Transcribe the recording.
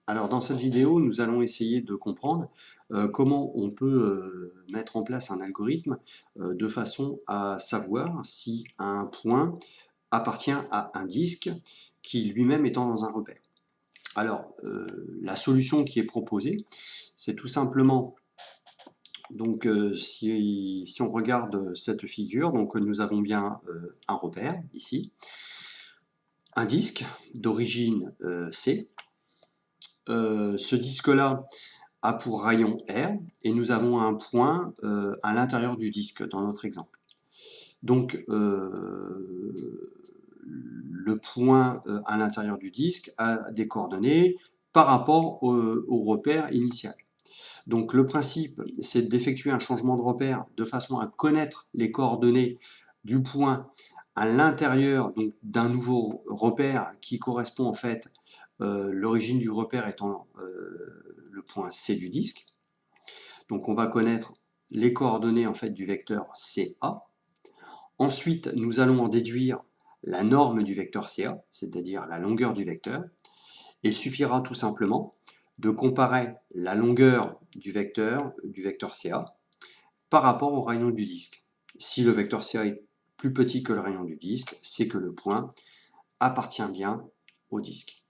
Alors dans cette vidéo, nous allons essayer de comprendre comment on peut mettre en place un algorithme de façon à savoir si un point appartient à un disque qui lui-même étant dans un repère. Alors la solution qui est proposée, c'est tout simplement, donc si on regarde cette figure, donc nous avons bien un repère ici, un disque d'origine C. Ce disque-là a pour rayon R et nous avons un point à l'intérieur du disque dans notre exemple. Donc le point à l'intérieur du disque a des coordonnées par rapport au repère initial. Donc le principe, c'est d'effectuer un changement de repère de façon à connaître les coordonnées du point à l'intérieur d'un nouveau repère qui correspond en fait, l'origine du repère étant le point C du disque. Donc on va connaître les coordonnées en fait du vecteur CA. Ensuite, nous allons en déduire la norme du vecteur CA, c'est-à-dire la longueur du vecteur. Il suffira tout simplement de comparer la longueur du vecteur CA par rapport au rayon du disque. Si le vecteur CA est plus petit que le rayon du disque, c'est que le point appartient bien au disque.